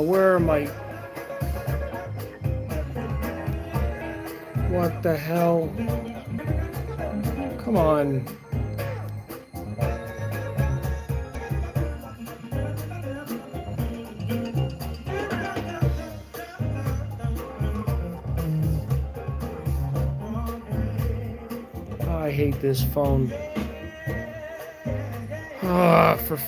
Where am I? What the hell? Come on. I hate this phone. For...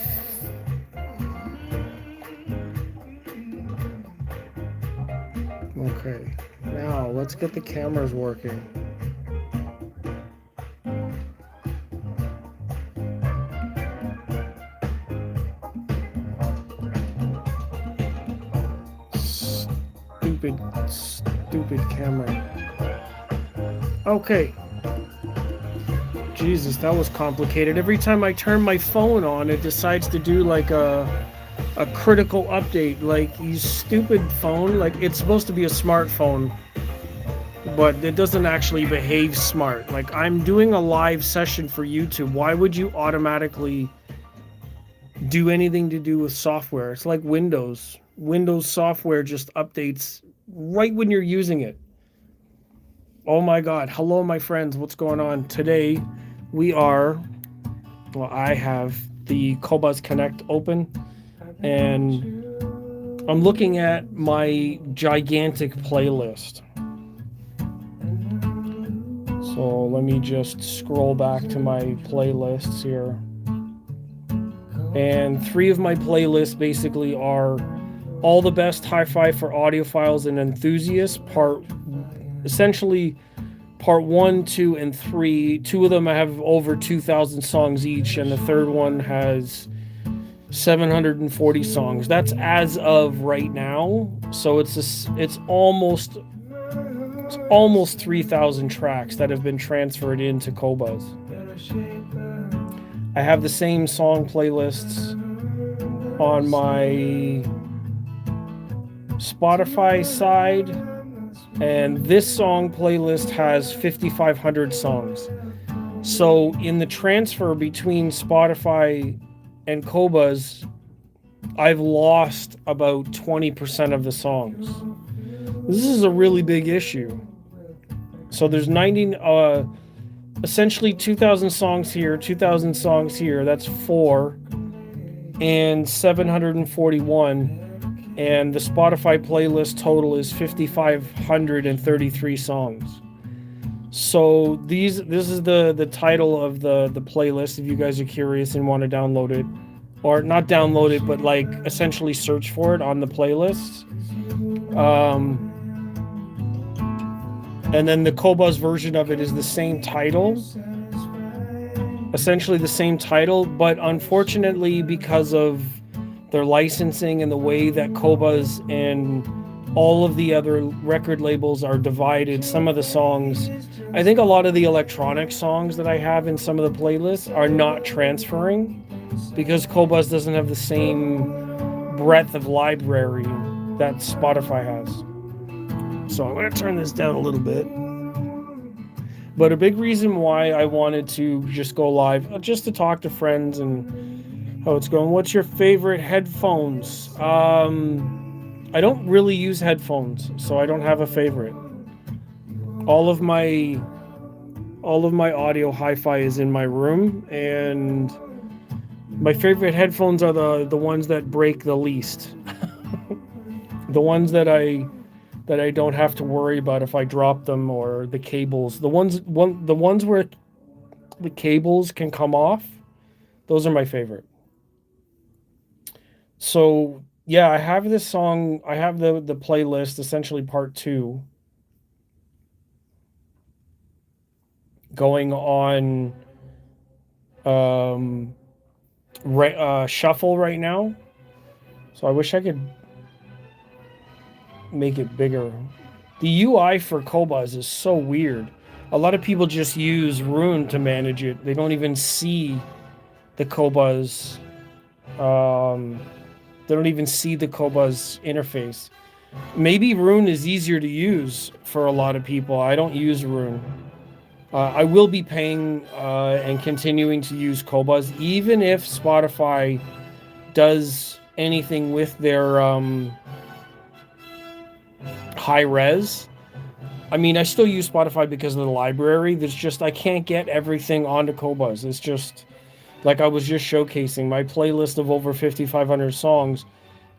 Okay. Now, let's get the cameras working. Stupid camera. Okay. Jesus, that was complicated. Every time I turn my phone on, it decides to do like a critical update. Like, you stupid phone. Like, it's supposed to be a smartphone, but it doesn't actually behave smart. Like, I'm doing a live session for YouTube. Why would you automatically do anything to do with software? It's like Windows. Windows software just updates right when you're using it. Oh my God. Hello, my friends. What's going on? Today, I have the Qobuz Connect open, and I'm looking at my gigantic playlist. So let me just scroll back to my playlists here. And 3 of my playlists basically are all the best hi-fi for audiophiles and enthusiasts, essentially part 1, 2, and 3. 2 of them I have over 2,000 songs each, and the third one has 740 songs. That's as of right now. So it's almost 3,000 tracks that have been transferred into Qobuz. I have the same song playlists on my Spotify side, and this song playlist has 5,500 songs. So in the transfer between Spotify and Qobuz, I've lost about 20% of the songs. This is a really big issue. So there's essentially 2,000 songs here, 2,000 songs here, that's 4, and 741. And the Spotify playlist total is 5,533 songs. So this is the title of the playlist, if you guys are curious and want to download it. Or not download it, but like essentially search for it on the playlist. And then the Qobuz version of it is the same title. Essentially the same title, but unfortunately, because of their licensing and the way that Qobuz and all of the other record labels are divided, some of the songs, I think a lot of the electronic songs that I have in some of the playlists are not transferring because Qobuz doesn't have the same breadth of library that Spotify has. So I'm going to turn this down a little bit. But a big reason why I wanted to just go live, just to talk to friends and how it's going. What's your favorite headphones? I don't really use headphones, so I don't have a favorite. All of my audio hi-fi is in my room, and my favorite headphones are the ones that break the least. The ones that I don't have to worry about if I drop them, or the cables. The ones where the cables can come off, those are my favorite. So yeah, I have this song, I have the playlist, essentially part 2, going on shuffle right now. So I wish I could make it bigger. The UI for Qobuz is so weird. A lot of people just use Rune to manage it. They don't even see the Qobuz. They don't even see the Qobuz interface. Maybe Rune is easier to use for a lot of people. I don't use Rune. I will be paying and continuing to use Qobuz, even if Spotify does anything with their high res. I mean, I still use Spotify because of the library. There's just, I can't get everything onto Qobuz. It's just, like I was just showcasing, my playlist of over 5,500 songs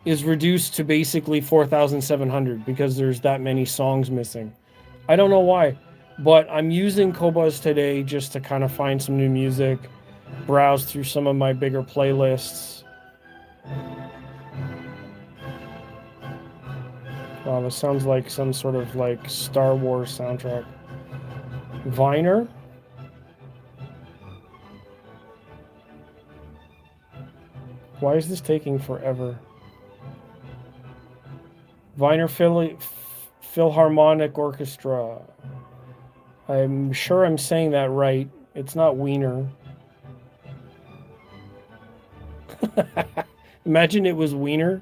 is reduced to basically 4,700 because there's that many songs missing. I don't know why, but I'm using Qobuz today just to kind of find some new music, browse through some of my bigger playlists. Wow, this sounds like some sort of like Star Wars soundtrack. Viner? Why is this taking forever? Viner Philharmonic Orchestra. I'm sure I'm saying that right. It's not Wiener. Imagine it was Wiener.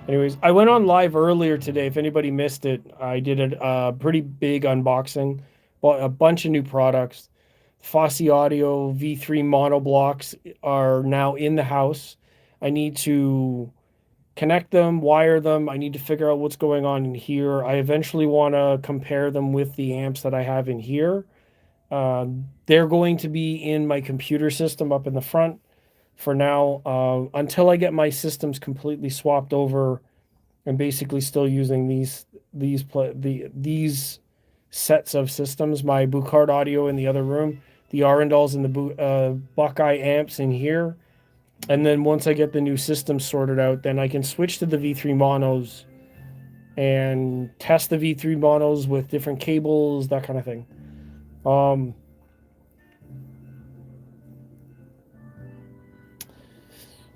Anyways, I went on live earlier today. If anybody missed it, I did a pretty big unboxing. Bought a bunch of new products. Fosse Audio V3 mono blocks are now in the house. I need to connect them, wire them. I need to figure out what's going on in here. I eventually want to compare them with the amps that I have in here. They're going to be in my computer system up in the front for now, until I get my systems completely swapped over. I'm basically still using these sets of systems. My Bucard audio in the other room, the Arundels and the Buckeye amps in here. And then once I get the new system sorted out, then I can switch to the V3 monos and test the V3 monos with different cables, that kind of thing.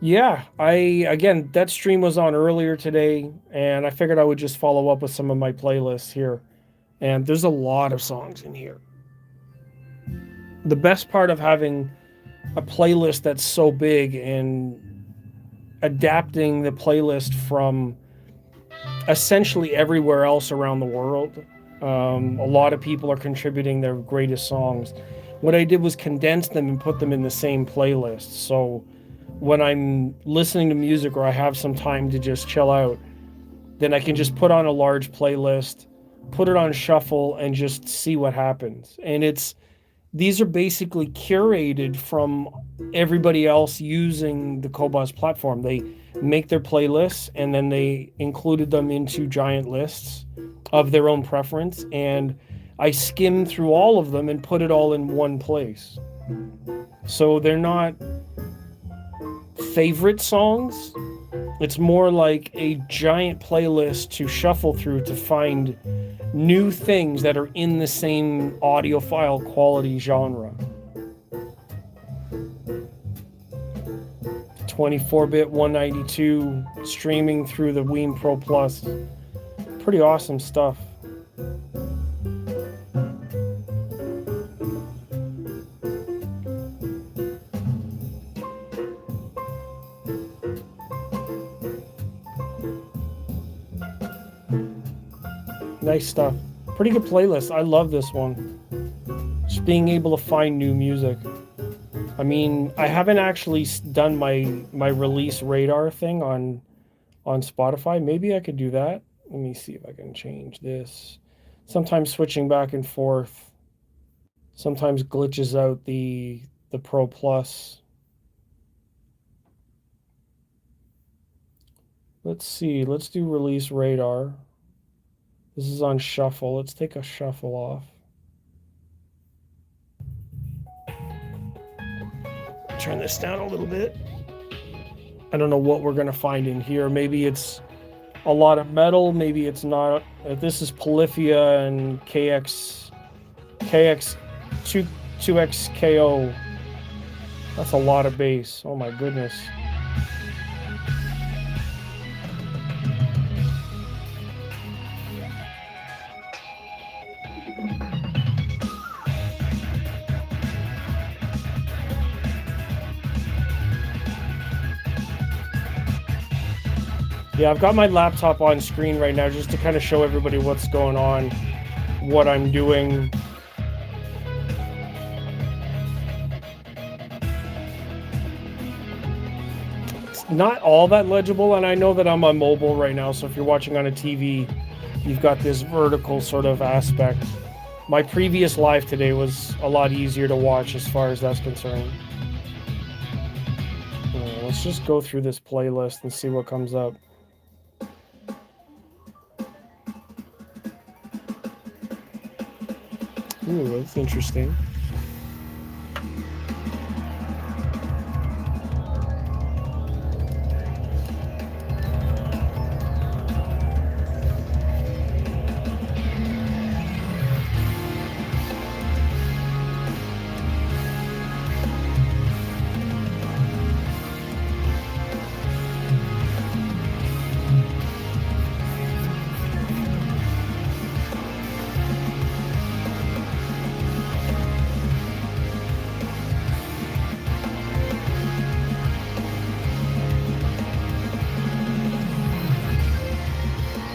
Yeah, again, that stream was on earlier today, and I figured I would just follow up with some of my playlists here. And there's a lot of songs in here. The best part of having a playlist that's so big and adapting the playlist from essentially everywhere else around the world, a lot of people are contributing their greatest songs. What I did was condense them and put them in the same playlist. So when I'm listening to music or I have some time to just chill out, then I can just put on a large playlist, put it on shuffle, and just see what happens. And these are basically curated from everybody else using the Qobuz platform. They make their playlists and then they included them into giant lists of their own preference. And I skim through all of them and put it all in one place. So they're not favorite songs. It's more like a giant playlist to shuffle through to find new things that are in the same audiophile quality genre. 24-bit 192 streaming through the Weem Pro Plus. Pretty awesome stuff. Nice stuff. Pretty good playlist. I love this one. Just being able to find new music. I mean, I haven't actually done my release radar thing on Spotify. Maybe I could do that. Let me see if I can change this. Sometimes switching back and forth sometimes glitches out the Pro Plus. Let's see. Let's do release radar. This is on shuffle. Let's take a shuffle off. Turn this down a little bit. I don't know what we're going to find in here. Maybe it's a lot of metal. Maybe it's not. This is Polyphia and KX2XKO. That's a lot of bass. Oh my goodness. Yeah, I've got my laptop on screen right now just to kind of show everybody what's going on, what I'm doing. It's not all that legible, and I know that I'm on mobile right now, so if you're watching on a TV, you've got this vertical sort of aspect. My previous live today was a lot easier to watch as far as that's concerned. Let's just go through this playlist and see what comes up. Ooh, that's interesting.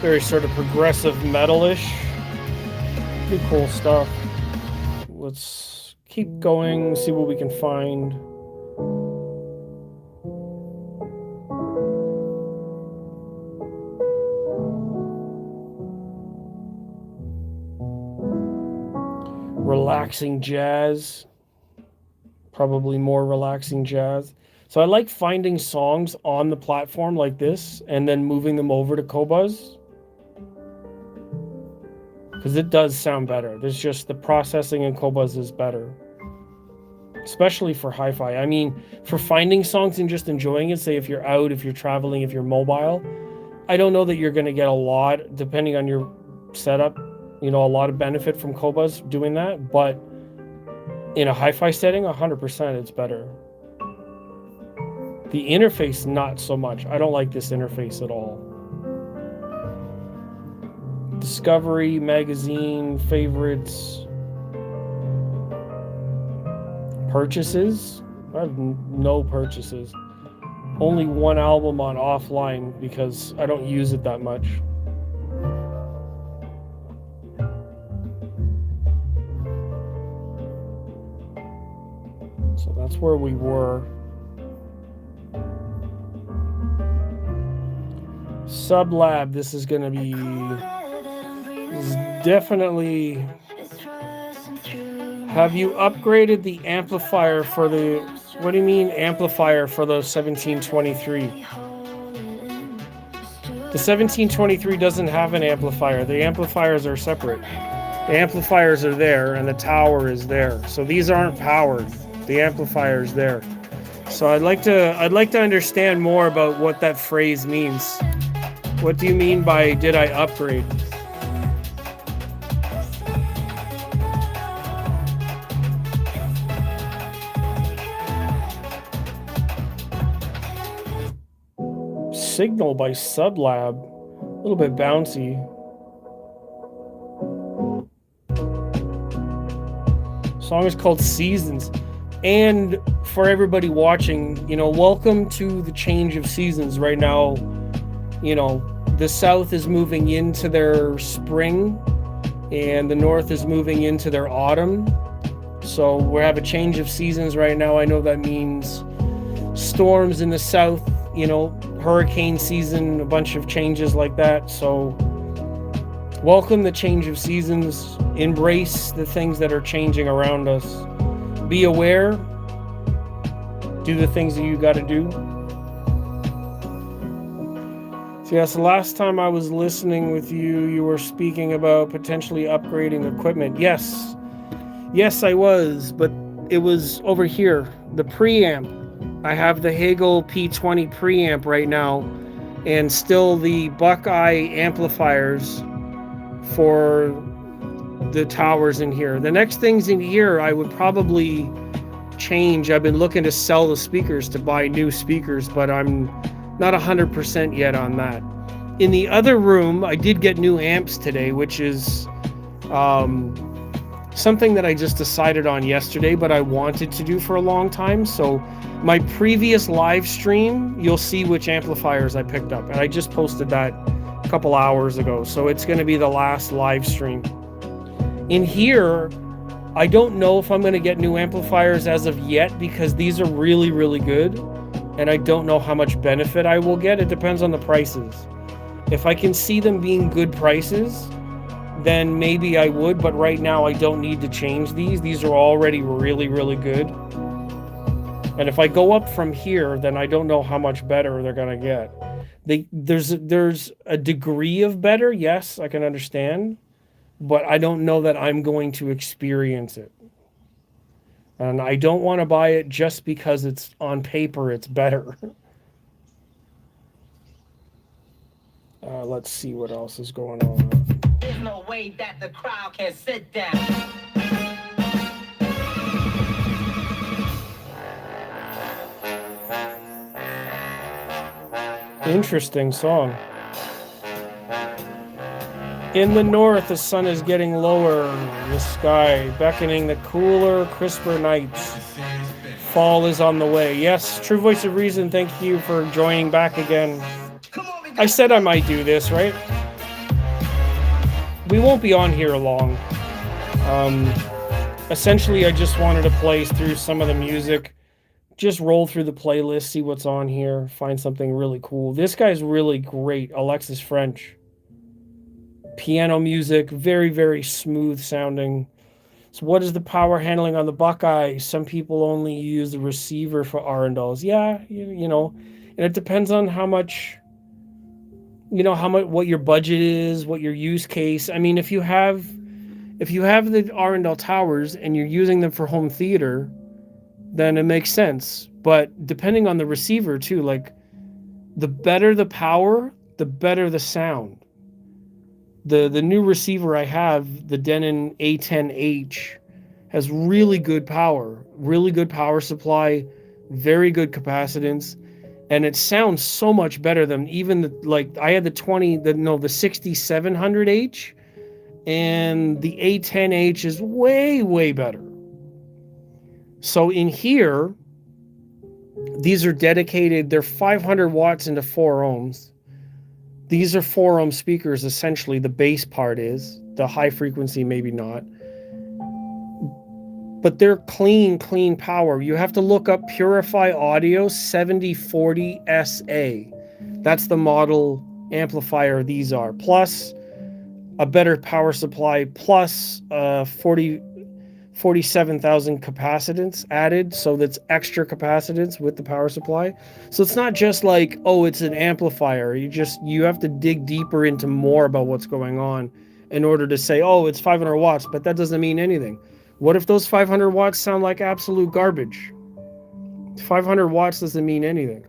Very sort of progressive metalish. Pretty cool stuff. Let's keep going, see what we can find. Relaxing jazz. Probably more relaxing jazz. So I like finding songs on the platform like this and then moving them over to Qobuz, because it does sound better. There's just the processing in Qobuz is better, especially for hi-fi. I mean, for finding songs and just enjoying it, say if you're out, if you're traveling, if you're mobile, I don't know that you're going to get a lot, depending on your setup, a lot of benefit from Qobuz doing that, but in a hi-fi setting, 100% it's better. The interface, not so much. I don't like this interface at all. Discovery, magazine, favorites, purchases. I have no purchases. Only one album on offline because I don't use it that much. So that's where we were. Sublab, this is going to be definitely. Have you upgraded the amplifier for the, what do you mean amplifier for the 1723? The 1723 doesn't have an amplifier. The amplifiers are separate. The amplifiers are there and the tower is there. So these aren't powered. The amplifier is there. So I'd like to understand more about what that phrase means. What do you mean by did I upgrade? Signal by Sublab. A little bit bouncy. Song is called Seasons. And for everybody watching, welcome to the change of seasons right now. The south is moving into their spring and the north is moving into their autumn. So we have a change of seasons right now. I know that means storms in the south, hurricane season, a bunch of changes like that. So welcome the change of seasons. Embrace the things that are changing around us. Be aware. Do the things that you got to do. So yes, the last time I was listening with you, you were speaking about potentially upgrading equipment. Yes, I was, but it was over here, the preamp. I have the Hagel P20 preamp right now, and still the Buckeye amplifiers for the towers in here. The next things in here, I would probably change. I've been looking to sell the speakers to buy new speakers, but I'm not 100% yet on that. In the other room, I did get new amps today, which is something that I just decided on yesterday, but I wanted to do for a long time. So my previous live stream, you'll see which amplifiers I picked up. And I just posted that a couple hours ago. So it's going to be the last live stream. In here, I don't know if I'm going to get new amplifiers as of yet, because these are really, really good. And I don't know how much benefit I will get. It depends on the prices. If I can see them being good prices, then maybe I would, but right now I don't need to change these. These are already really, really good. And if I go up from here, then I don't know how much better they're gonna get. There's a degree of better, yes, I can understand, but I don't know that I'm going to experience it. And I don't want to buy it just because it's on paper, it's better. Let's see what else is going on. There's no way that the crowd can sit down. Interesting song. In the north, the sun is getting lower, the sky beckoning the cooler, crisper nights. Fall is on the way. Yes, True Voice of Reason, thank you for joining back again. I said I might do this, right? We won't be on here long. Essentially, I just wanted to play through some of the music. Just roll through the playlist, see what's on here, find something really cool. This guy's really great, Alexis French. Piano music, very, very smooth sounding. So what is the power handling on the Buckeye? Some people only use the receiver for Arundels. Yeah, you know, and it depends on how much, you know, what your budget is, what your use case. I mean, if you have the Arundel towers and you're using them for home theater, then it makes sense. But depending on the receiver too, like the better the power, the better the sound. The new receiver I have, the Denon A10H, has really good power supply, very good capacitance, and it sounds so much better than even I had the 6700H, and the A10H is way, way better. So in here, these are dedicated, they're 500 watts into 4 ohms. These are 4 ohm speakers, essentially. The bass part is. The high frequency, maybe not. But they're clean power. You have to look up Purify Audio 7040 SA. That's the model amplifier these are. Plus a better power supply, plus 47,000 capacitance added, so that's extra capacitance with the power supply. So it's not just like, oh, it's an amplifier. You have to dig deeper into more about what's going on in order to say, oh, it's 500 watts, but that doesn't mean anything. What if those 500 watts sound like absolute garbage? 500 watts doesn't mean anything.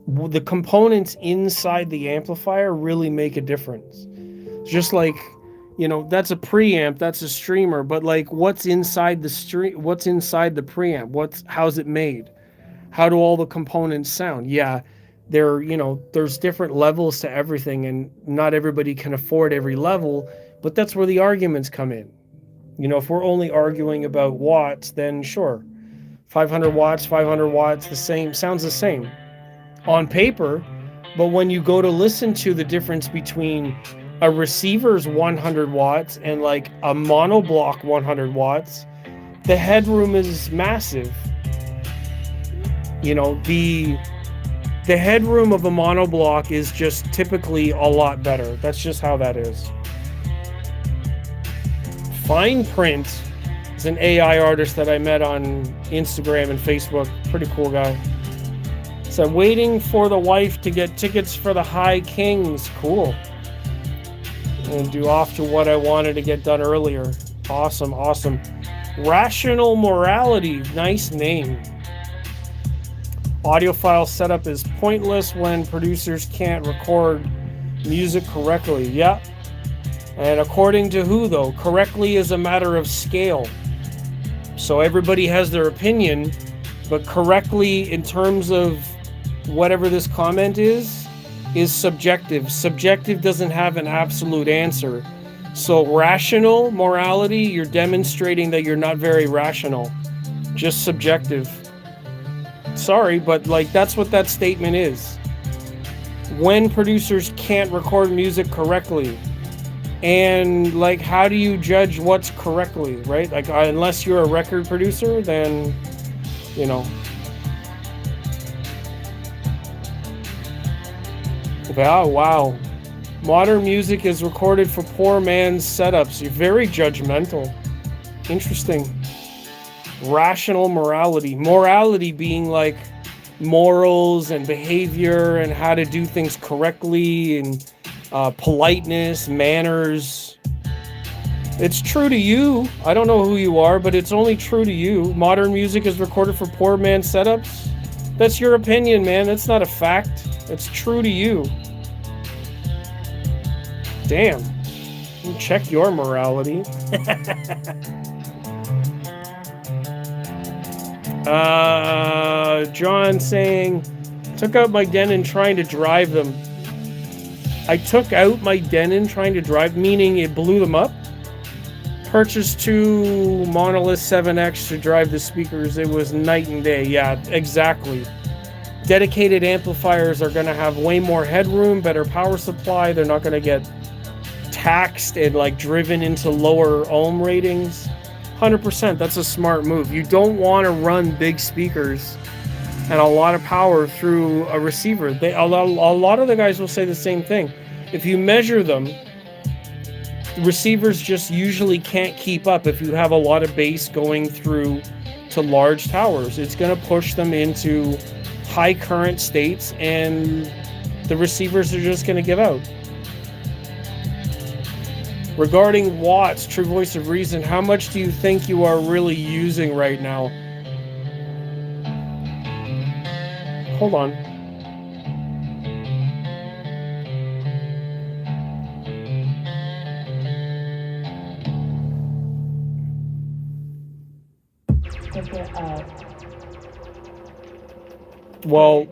The components inside the amplifier really make a difference. Just like, you know, that's a preamp, that's a streamer, but like what's inside the preamp? How's it made? How do all the components sound? Yeah, there's different levels to everything, and not everybody can afford every level, but that's where the arguments come in. You know, if we're only arguing about watts, then sure. 500 watts, sounds the same on paper, but when you go to listen to the difference between a receiver's 100 watts and like a monoblock 100 watts, the headroom is massive. You know, the headroom of a monoblock is just typically a lot better. That's just how that is. Fine Print is an AI artist that I met on Instagram and Facebook. Pretty cool guy. So waiting for the wife to get tickets for the High Kings. Cool. And do off to what I wanted to get done earlier. Awesome. Rational Morality. Nice name. Audiophile setup is pointless when producers can't record music correctly. Yeah. And according to who, though? Correctly is a matter of scale. So everybody has their opinion, but correctly in terms of whatever this comment is subjective. Subjective doesn't have an absolute answer. So rational morality, you're demonstrating that you're not very rational, just subjective. Sorry, but like that's what that statement is. When producers can't record music correctly, and like how do you judge what's correctly, right? Like unless you're a record producer, then you know. Oh, wow. Modern music is recorded for poor man's setups. You're very judgmental. Interesting. Rational morality. Morality being like morals and behavior and how to do things correctly and politeness, manners. It's true to you. I don't know who you are, but it's only true to you. Modern music is recorded for poor man's setups. That's your opinion, man. That's not a fact. It's true to you. Damn. You check your morality. John saying, took out my Denon trying to drive them. I took out my Denon trying to drive, meaning it blew them up. Purchased 2 Monolith 7X to drive the speakers. It was night and day. Yeah, exactly. Dedicated amplifiers are going to have way more headroom, better power supply. They're not going to get taxed and like driven into lower ohm ratings. 100%, that's a smart move. You don't want to run big speakers and a lot of power through a receiver. A lot of the guys will say the same thing. If you measure them, receivers just usually can't keep up. If you have a lot of bass going through to large towers, it's going to push them into high current states and the receivers are just going to give out. Regarding watts, True Voice of Reason, how much do you think you are really using right now? Hold on. Well,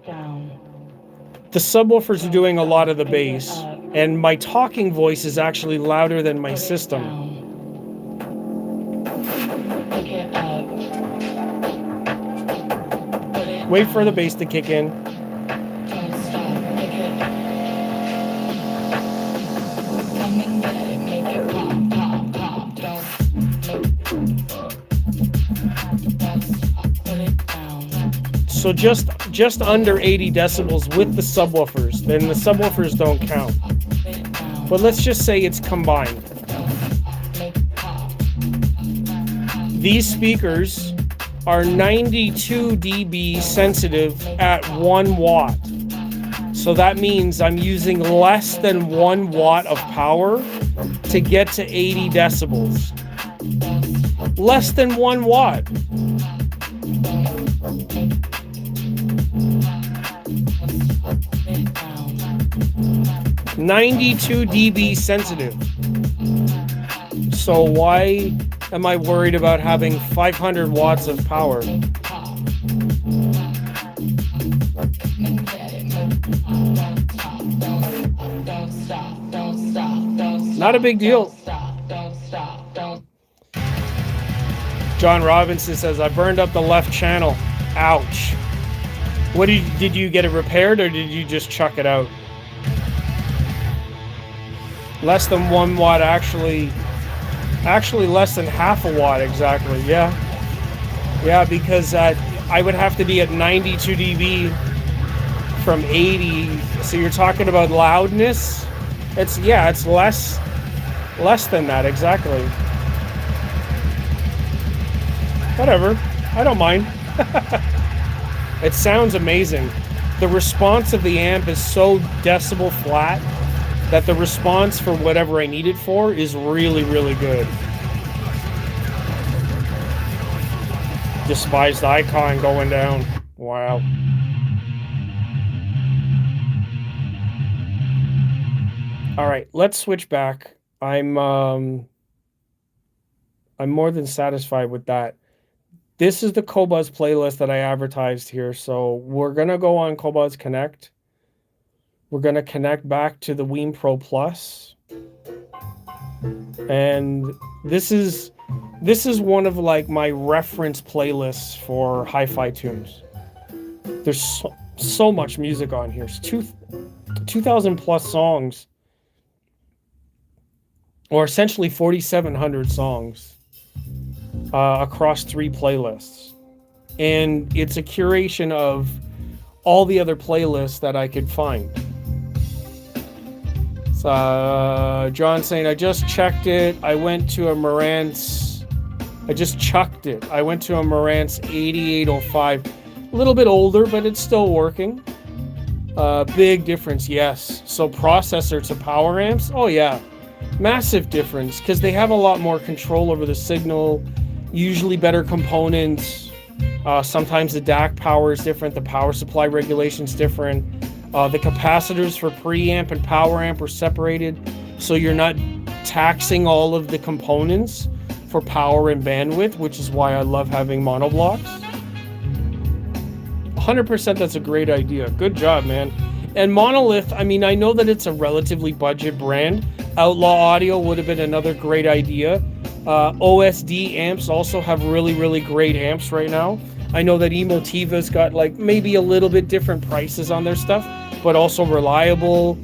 the subwoofers are doing a lot of the bass, and my talking voice is actually louder than my system. Wait for the bass to kick in. So just under 80 decibels with the subwoofers. Then the subwoofers don't count. But let's just say it's combined. These speakers are 92 dB sensitive at 1 watt. So that means I'm using less than 1 watt of power to get to 80 decibels. Less than 1 watt. (92 dB sensitive). So why am I worried about having 500 watts of power? Not a big deal. John Robinson says, I burned up the left channel. Ouch. What did you get it repaired or did you just chuck it out? Less than 1 watt, actually less than half a watt exactly. Yeah, because I would have to be at 92 dB from 80. So you're talking about loudness. It's less than that exactly. Whatever, I don't mind. It sounds amazing. The response of the amp is so decibel flat that the response for whatever I need it for is really, really good. Despised icon going down. Wow. All right, let's switch back. I'm more than satisfied with that. This is the Qobuz playlist that I advertised here. So we're going to go on Qobuz Connect. We're going to connect back to the Weem Pro Plus. And this is one of like my reference playlists for hi-fi tunes. There's so much music on here. It's 2,000 plus songs, or essentially 4,700 songs across 3 playlists. And it's a curation of all the other playlists that I could find. So, John saying, I just checked it. I went to a Marantz. I just chucked it. I went to a Marantz 8805. A little bit older, but it's still working. Big difference, yes. So processor to power amps, oh yeah. Massive difference, because they have a lot more control over the signal, usually better components. Sometimes the DAC power is different, the power supply regulation is different. The capacitors for preamp and power amp are separated, so you're not taxing all of the components for power and bandwidth, which is why I love having monoblocks. 100% that's a great idea. Good job, man. And Monolith, I mean, I know that it's a relatively budget brand. Outlaw Audio would have been another great idea. OSD amps also have really, really great amps right now. I know that Emotiva's got like maybe a little bit different prices on their stuff, but also reliable,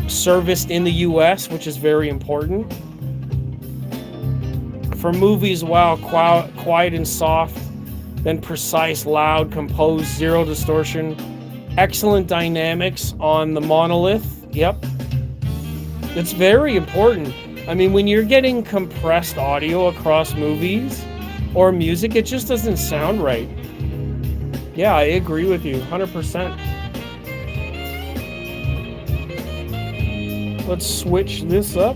serviced in the US, which is very important. For movies, wow, quiet and soft, then precise, loud, composed, zero distortion. Excellent dynamics on the Monolith. Yep. It's very important. I mean, when you're getting compressed audio across movies or music, it just doesn't sound right. Yeah, I agree with you, 100%. Let's switch this up.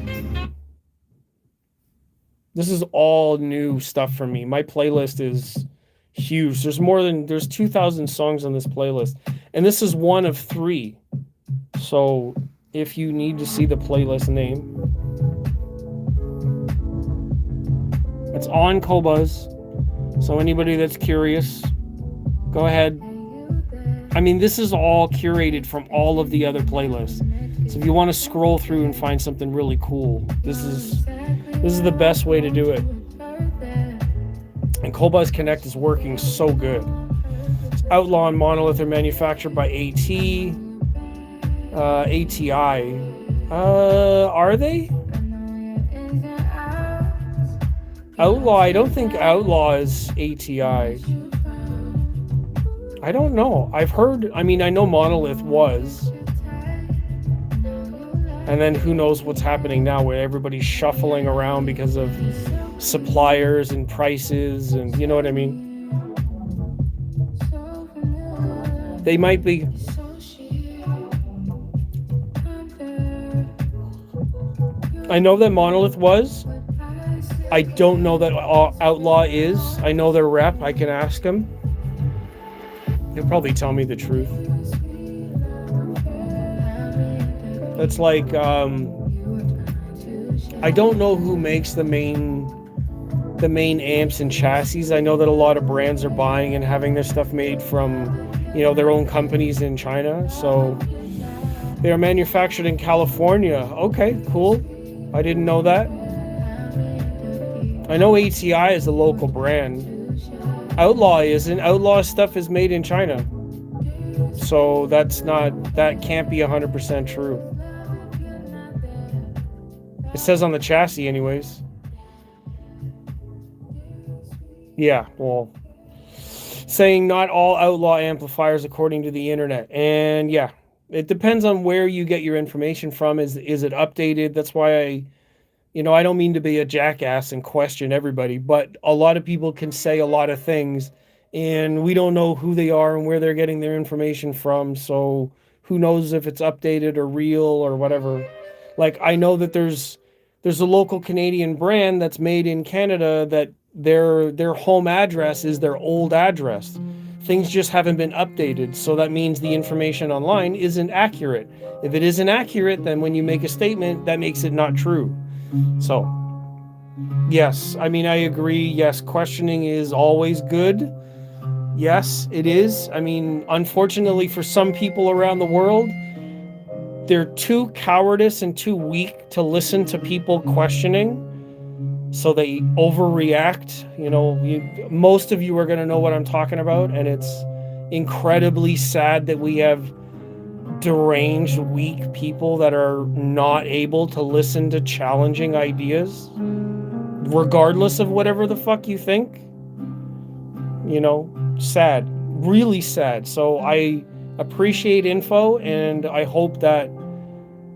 This is all new stuff for me. My playlist is huge. There's 2,000 songs on this playlist, and this is one of 3. So if you need to see the playlist name, it's on Qobuz. So anybody that's curious, go ahead. I mean, this is all curated from all of the other playlists. So if you want to scroll through and find something really cool, this is the best way to do it. And Qobuz Connect is working so good. Outlaw and Monolith are manufactured by ATI. Are they? Outlaw, I don't think Outlaw is ATI. I don't know. I know Monolith was. And then who knows what's happening now, where everybody's shuffling around because of suppliers and prices, and you know what I mean? They might be. I know that Monolith was. I don't know that Outlaw is. I know their rep. I can ask him. He'll probably tell me the truth. That's like, I don't know who makes the main amps and chassis. I know that a lot of brands are buying and having their stuff made from, their own companies in China. So they are manufactured in California. Okay, cool. I didn't know that. I know ATI is a local brand. Outlaw isn't. Outlaw stuff is made in China. So that can't be 100% true. It says on the chassis anyways. Yeah, well, saying not all Outlaw amplifiers according to the internet. And yeah, it depends on where you get your information from. Is it updated? That's why I don't mean to be a jackass and question everybody, but a lot of people can say a lot of things, and we don't know who they are and where they're getting their information from. So who knows if it's updated or real or whatever. Like, I know that there's a local Canadian brand that's made in Canada that their home address is their old address. Things just haven't been updated, so that means the information online isn't accurate. If it isn't accurate, then when you make a statement, that makes it not true. So, yes, I mean, I agree. Yes, questioning is always good. Yes, it is. I mean, unfortunately for some people around the world, they're too cowardice and too weak to listen to people questioning. So they overreact. Most of you are going to know what I'm talking about. And it's incredibly sad that we have deranged, weak people that are not able to listen to challenging ideas, regardless of whatever the fuck you think. Sad, really sad. So I appreciate info, and I hope that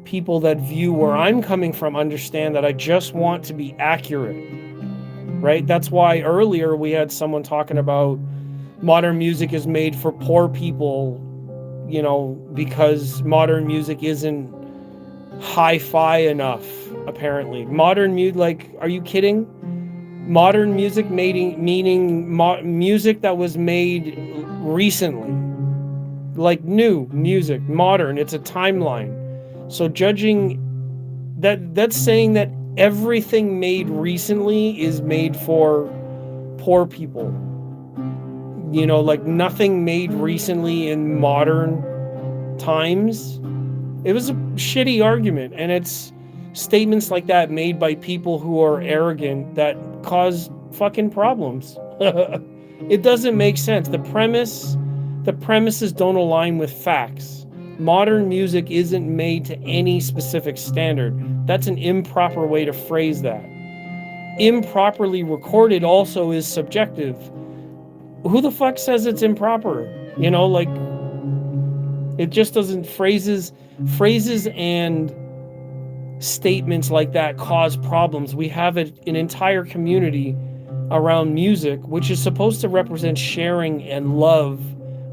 people that view where I'm coming from understand that I just want to be accurate, right? That's why earlier we had someone talking about modern music is made for poor people, because modern music isn't hi-fi enough, apparently. Modern music, are you kidding? Modern music meaning music that was made recently. Like new music, modern, it's a timeline. So judging that's saying that everything made recently is made for poor people. Like nothing made recently in modern times. It was a shitty argument, and it's statements like that made by people who are arrogant that cause fucking problems. It doesn't make sense. The premises don't align with facts. Modern music isn't made to any specific standard. That's an improper way to phrase that. Improperly recorded also is subjective. Who the fuck says it's improper? It just doesn't. Phrases and statements like that cause problems. We have an entire community around music, which is supposed to represent sharing and love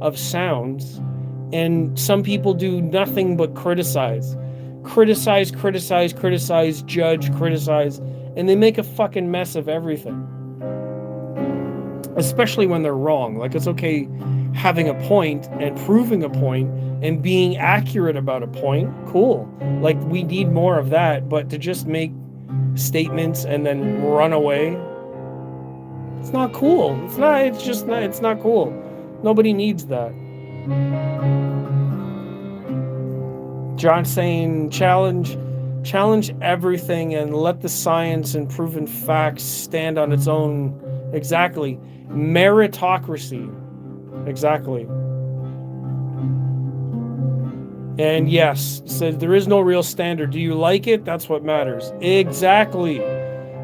of sounds. And some people do nothing but criticize, judge, criticize, and they make a fucking mess of everything. Especially when they're wrong. Like, it's okay having a point and proving a point and being accurate about a point. Cool. Like, we need more of that, but to just make statements and then run away, it's not cool. It's not cool. Nobody needs that. John saying challenge everything and let the science and proven facts stand on its own. Exactly. Meritocracy. Exactly. And yes, says there is no real standard. Do you like it? That's what matters. Exactly.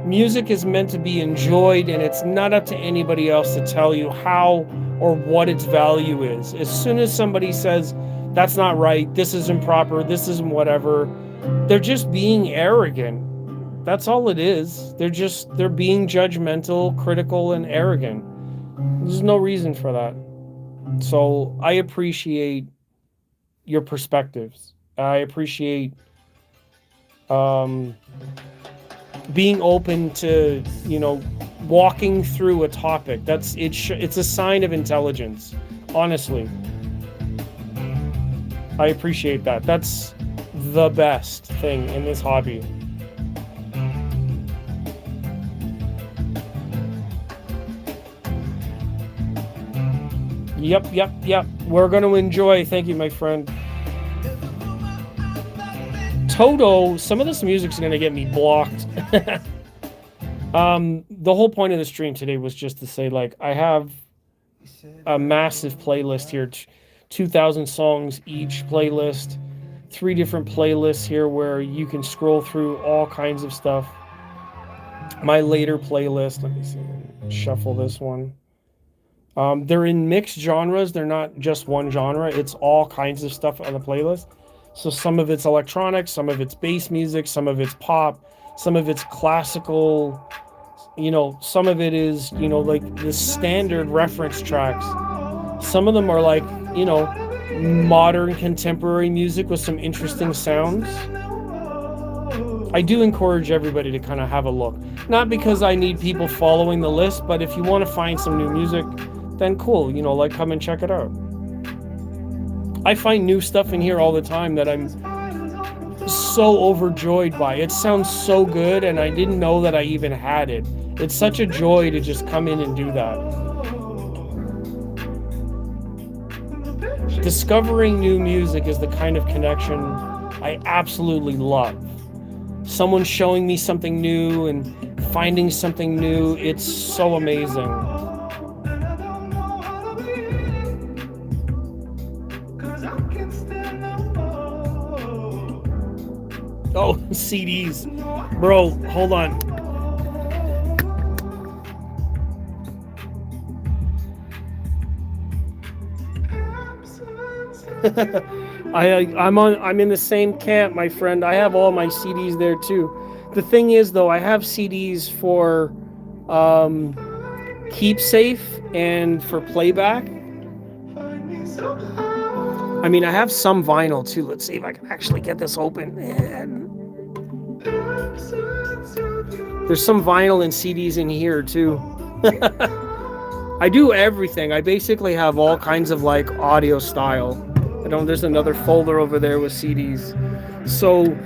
Music is meant to be enjoyed, and it's not up to anybody else to tell you how or what its value is. As soon as somebody says, that's not right, this is improper, this isn't whatever, they're just being arrogant. That's all it is. They're being judgmental, critical, and arrogant. There's no reason for that. So I appreciate your perspectives. I appreciate being open to, walking through a topic. It's a sign of intelligence, honestly. I appreciate that. That's the best thing in this hobby. Yep. We're going to enjoy. Thank you, my friend. Toto, some of this music's going to get me blocked. The whole point of the stream today was just to say, like, I have a massive playlist here, 2,000 songs each playlist, 3 different playlists here where you can scroll through all kinds of stuff. My later playlist, let me see, shuffle this one. They're in mixed genres. They're not just one genre. It's all kinds of stuff on the playlist. So some of it's electronic, some of it's bass music, some of it's pop, some of it's classical, some of it is, like the standard reference tracks. Some of them are like, modern contemporary music with some interesting sounds. I do encourage everybody to kind of have a look. Not because I need people following the list, but if you want to find some new music, then cool, come and check it out. I find new stuff in here all the time that I'm so overjoyed by. It sounds so good, and I didn't know that I even had it. It's such a joy to just come in and do that. Discovering new music is the kind of connection I absolutely love. Someone showing me something new and finding something new, it's so amazing. Oh, CDs. Bro, hold on. I'm in the same camp, my friend. I have all my CDs there too. The thing is though, I have CDs for keep safe and for playback. I mean, I have some vinyl too. Let's see if I can actually get this open. And there's some vinyl and CDs in here too. I do everything. I basically have all kinds of like audio style. There's another folder over there with CDs. So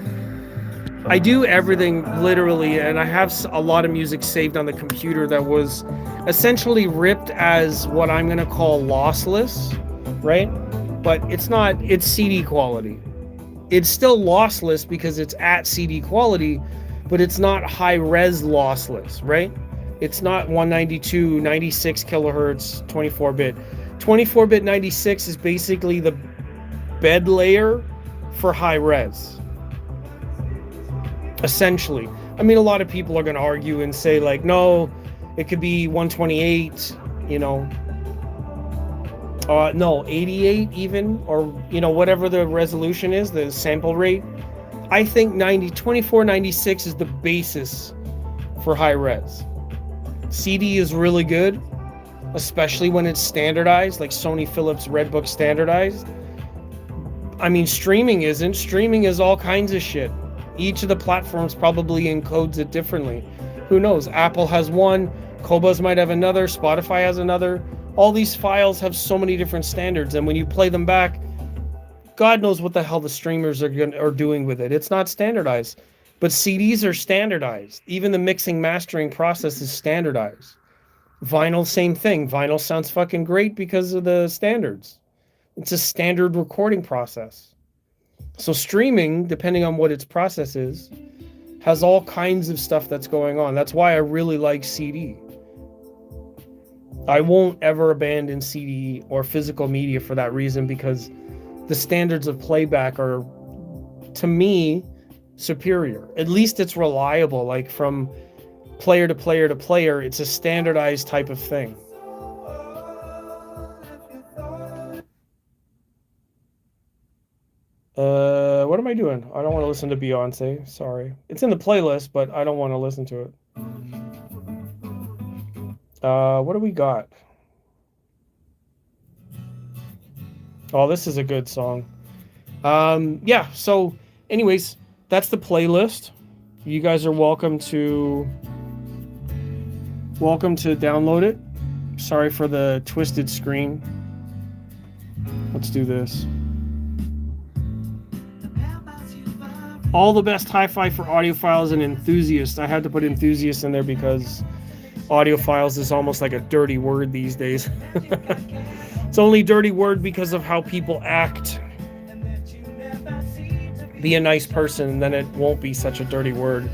I do everything literally, and I have a lot of music saved on the computer that was essentially ripped as what I'm gonna call lossless, right? But it's not, it's CD quality. It's still lossless because it's at CD quality, but it's not high res lossless, right? It's not 192, 96 kilohertz, 24-bit. 24-bit 96 is basically the bed layer for high res. Essentially. I mean, a lot of people are going to argue and say like, no, it could be 128, you know, no, 88 even, or, you know, whatever the resolution is, the sample rate. I think 2496 is the basis for high res. CD is really good, especially when it's standardized, like Sony Philips Redbook standardized. I mean, streaming isn't. Streaming is all kinds of shit. Each of the platforms probably encodes it differently. Who knows? Apple has one, Qobuz might have another, Spotify has another. All these files have so many different standards, and when you play them back, God knows what the hell the streamers are doing with it. It's not standardized. But CDs are standardized. Even the mixing mastering process is standardized. Vinyl, same thing. Vinyl sounds fucking great because of the standards. It's a standard recording process. So streaming, depending on what its process is, has all kinds of stuff that's going on. That's why I really like CD. I won't ever abandon CD or physical media for that reason, because the standards of playback are, to me, superior. At least it's reliable. Like from player to player to player, it's a standardized type of thing. What am I doing? I don't want to listen to Beyonce. Sorry. It's in the playlist, but I don't want to listen to it. What do we got? Oh, this is a good song. Yeah, so anyways, that's the playlist. You guys are welcome to download it. Sorry for the twisted screen. Let's do this. All the best hi-fi for audiophiles and enthusiasts. I had to put enthusiasts in there because audiophiles is almost like a dirty word these days. It's only a dirty word because of how people act. Be a nice person, and then it won't be such a dirty word.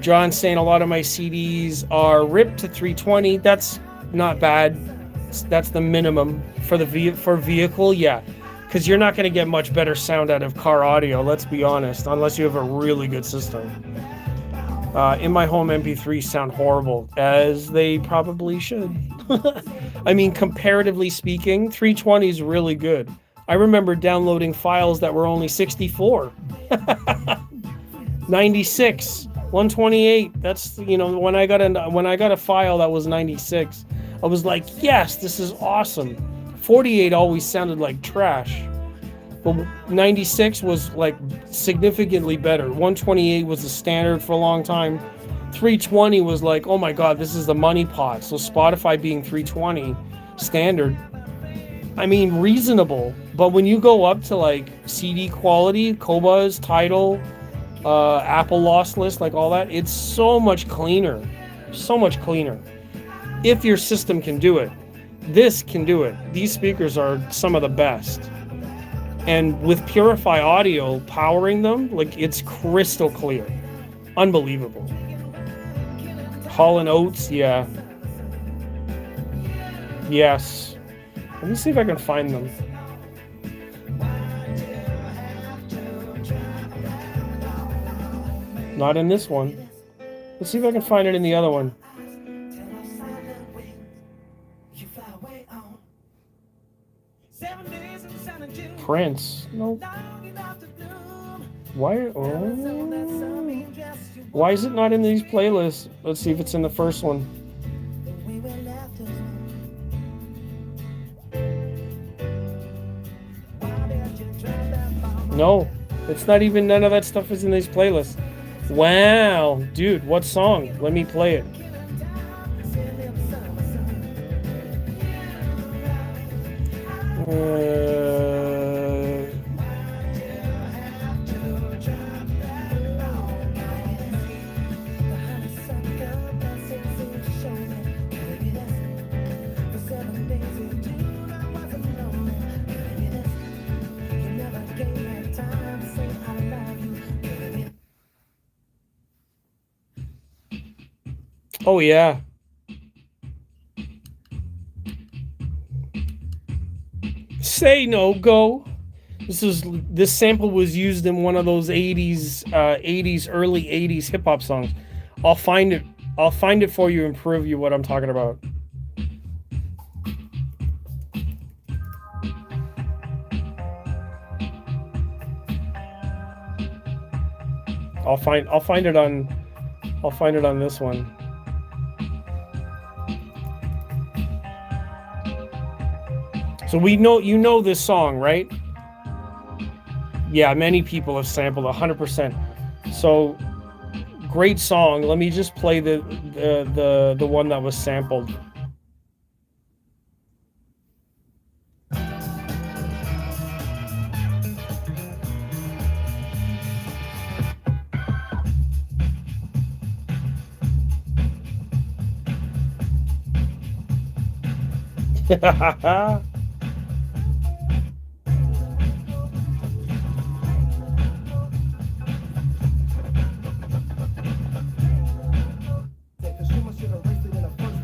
John's saying a lot of my CDs are ripped to 320. That's not bad. That's the minimum for vehicle, yeah. Because you're not going to get much better sound out of car audio, let's be honest, unless you have a really good system. In my home, MP3s sound horrible, as they probably should. I mean, comparatively speaking, 320 is really good. I remember downloading files that were only 64. 96, 128. That's, you know, when I got a file that was 96, I was like, yes, this is awesome. 48 always sounded like trash. But 96 was like significantly better. 128 was the standard for a long time. 320 was like, oh my God, this is the money pot. So Spotify being 320 standard, I mean, reasonable. But when you go up to like CD quality, Qobuz, Tidal, Apple lossless, like all that, it's so much cleaner. So much cleaner. If your system can do it. This can do it. These speakers are some of the best. And with Purify Audio powering them, like, it's crystal clear. Unbelievable. Hall & Oates, yeah. Yes. Let me see if I can find them. Not in this one. Let's see if I can find it in the other one. Prince. Nope. Why? Oh. Why is it not in these playlists? Let's see if it's in the first one. No, it's not even, none of that stuff is in these playlists. Wow, dude, what song? Let me play it. Oh yeah. Say No Go. This sample was used in one of those 80s early 80s hip hop songs. I'll find it for you and prove you what I'm talking about. I'll find it on this one. So you know this song, right? Yeah, many people have sampled 100%. So great song. Let me just play the one that was sampled.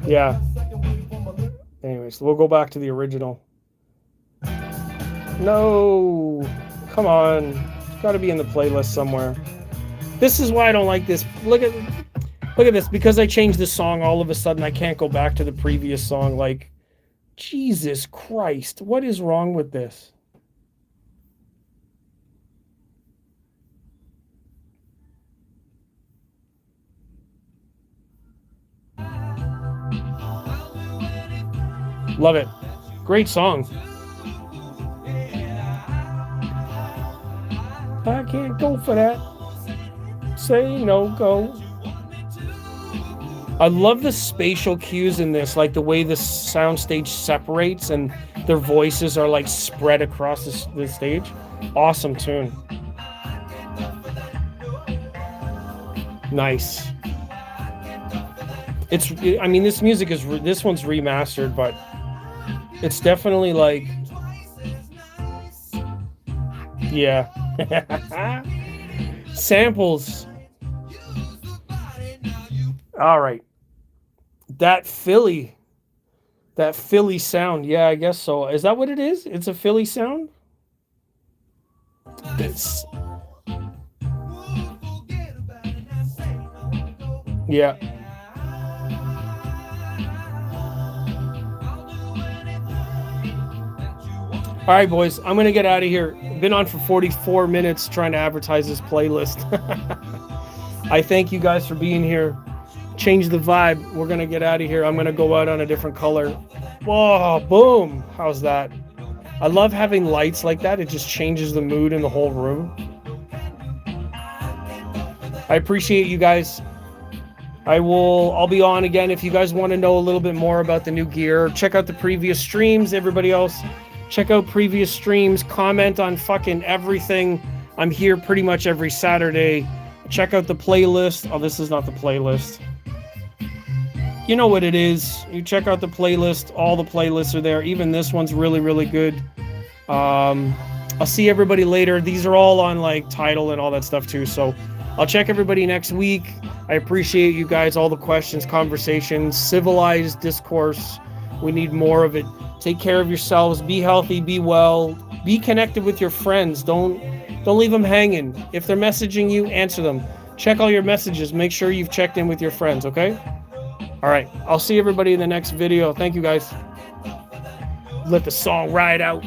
Yeah. Anyways, we'll go back to the original. No. Come on. It's got to be in the playlist somewhere. This is why I don't like this. Look at this. Because I changed the song, all of a sudden I can't go back to the previous song. Like, Jesus Christ. What is wrong with this? Love it. Great song. I can't go for that. Say no go. I love the spatial cues in this, like the way the soundstage separates and their voices are like spread across the stage. Awesome tune. Nice. I mean, this music this one's remastered, but it's definitely like, yeah. Samples. All right. That Philly sound. Yeah, I guess so. Is that what it is? It's a Philly sound? It's, yeah. All right, boys, I'm going to get out of here. Been on for 44 minutes trying to advertise this playlist. I thank you guys for being here. Change the vibe. We're going to get out of here. I'm going to go out on a different color. Whoa, boom. How's that? I love having lights like that. It just changes the mood in the whole room. I appreciate you guys. I'll be on again. If you guys want to know a little bit more about the new gear, check out the previous streams. Everybody else, check out previous streams. Comment on fucking everything. I'm here pretty much every Saturday. Check out the playlist. Oh, this is not the playlist. You know what it is. You check out the playlist. All the playlists are there. Even this one's really, really good. I'll see everybody later. These are all on like Tidal and all that stuff too. So I'll check everybody next week. I appreciate you guys, all the questions, conversations, civilized discourse. We need more of it. Take care of yourselves. Be healthy. Be well. Be connected with your friends. Don't leave them hanging. If they're messaging you, answer them. Check all your messages. Make sure you've checked in with your friends, okay? All right. I'll see everybody in the next video. Thank you, guys. Let the song ride out.